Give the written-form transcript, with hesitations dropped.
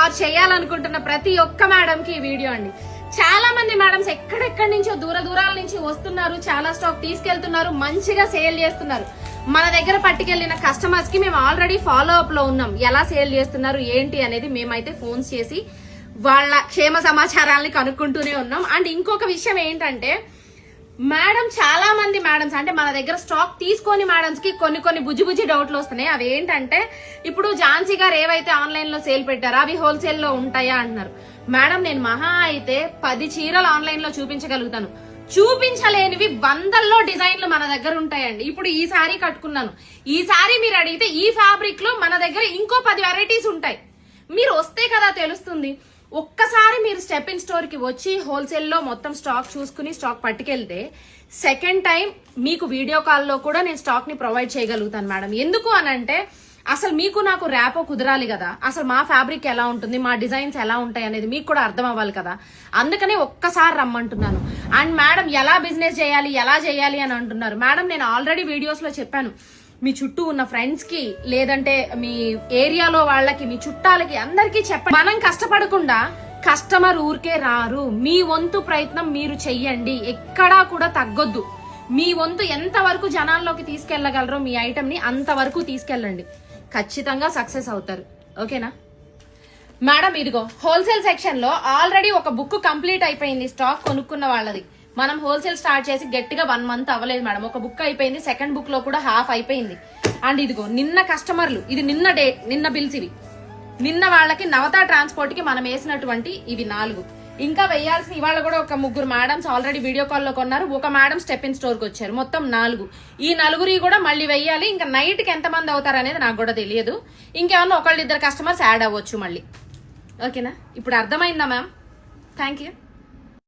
Are చేయాలనుకుంటున్న ప్రతి ఒక్క మేడం కి ఈ వీడియో అండి. చాలా మంది మేడమ్స్ ఎక్కడెక్కడి నుంచో దూరాల నుంచి వస్తున్నారు, చాలా స్టాక్ తీసుకెళ్తున్నారు, మంచిగా సేల్ చేస్తున్నారు. మన దగ్గర పట్టుకెళ్లిన కస్టమర్స్ కి మేము ఆల్రెడీ ఫాలో అప్ లో ఉన్నాం. ఎలా సేల్ చేస్తున్నారు ఏంటి అనేది మేమైతే ఫోన్స్ చేసి వాళ్ళ క్షేమ సమాచారాలని కనుక్కుంటూనే ఉన్నాం. అండ్ ఇంకొక విషయం ఏంటంటే మేడం చాలా మంది మేడమ్స్ అంటే మన దగ్గర స్టాక్ తీసుకొని మేడమ్స్ కి కొన్ని బుజ్జి డౌట్లు వస్తున్నాయి. అవి ఏంటంటే ఇప్పుడు ఝాన్సీ గారు ఏవైతే ఆన్లైన్ లో సేల్ పెట్టారో అవి హోల్సేల్ లో ఉంటాయా అంటున్నారు. మేడం నేను మహా అయితే 10 చీరలు ఆన్లైన్ లో చూపించగలుగుతాను. చూపించలేనివి వందల్లో డిజైన్లు మన దగ్గర ఉంటాయండి. ఇప్పుడు ఈ సారీ కట్టుకున్నాను, ఈ సారీ మీరు అడిగితే ఈ ఫ్యాబ్రిక్ లో మన దగ్గర ఇంకో 10 వెరైటీస్ ఉంటాయి. మీరు వస్తే కదా తెలుస్తుంది. ఒక్కసారి మీరు స్టెప్ ఇన్ స్టోర్ కి వచ్చి హోల్సేల్ లో మొత్తం స్టాక్ చూసుకుని స్టాక్ పట్టుకెళ్తే సెకండ్ టైం మీకు వీడియో కాల్లో కూడా నేను స్టాక్ ని ప్రొవైడ్ చేయగలుగుతాను మేడం. ఎందుకు అనంటే అసలు మీకు నాకు ర్యాపో కుదరాలి కదా, అసలు మా ఫ్యాబ్రిక్ ఎలా ఉంటుంది, మా డిజైన్స్ ఎలా ఉంటాయి అనేది మీకు కూడా అర్థం అవ్వాలి కదా. అందుకనే ఒక్కసారి రమ్మంటున్నాను. అండ్ మేడం ఎలా బిజినెస్ చేయాలి ఎలా చేయాలి అని అంటున్నారు. మేడం నేను ఆల్రెడీ వీడియోస్ లో చెప్పాను. మీ చుట్టూ ఉన్న ఫ్రెండ్స్ కి లేదంటే మీ ఏరియాలో వాళ్ళకి మీ చుట్టాలకి అందరికీ చెప్పండి. మనం కష్టపడకుండా కస్టమర్ ఊరికే రారు. మీ వంతు ప్రయత్నం మీరు చెయ్యండి, ఎక్కడా కూడా తగ్గొద్దు. మీ వంతు ఎంత వరకు జనాల్లోకి తీసుకెళ్లగలరో మీ ఐటమ్ ని అంతవరకు తీసుకెళ్ళండి, ఖచ్చితంగా సక్సెస్ అవుతారు. ఓకేనా మేడం? ఇదిగో హోల్సేల్ సెక్షన్ లో ఆల్రెడీ ఒక బుక్ కంప్లీట్ అయిపోయింది స్టాక్ కొనుక్కున్న వాళ్ళది. మనం హోల్సేల్ స్టార్ట్ చేసి గట్టిగా 1 మంత్ అవ్వలేదు మేడం. ఒక బుక్ అయిపోయింది, సెకండ్ బుక్ లో కూడా హాఫ్ అయిపోయింది. అండ్ ఇదిగో నిన్న కస్టమర్లు, ఇది నిన్న బిల్స్, ఇవి నిన్న వాళ్ళకి నవతా ట్రాన్స్పోర్ట్ కి మనం వేసినటువంటి ఇవి 4. ఇంకా వెయ్యాల్సిన ఇవాళ కూడా ఒక 3 మేడమ్స్ ఆల్రెడీ వీడియో కాల్ లో కొన్నారు. ఒక మేడం స్టెప్ ఇన్ స్టోర్ కి వచ్చారు. మొత్తం 4. ఈ 4 కూడా మళ్ళీ వెయ్యాలి. ఇంకా నైట్ కి ఎంతమంది అవుతారు అనేది నాకు కూడా తెలియదు. ఇంకేమన్నా 1-2 కస్టమర్స్ యాడ్ అవ్వచ్చు మళ్ళీ. ఓకేనా? ఇప్పుడు అర్థమైందా మ్యామ్? Thank you.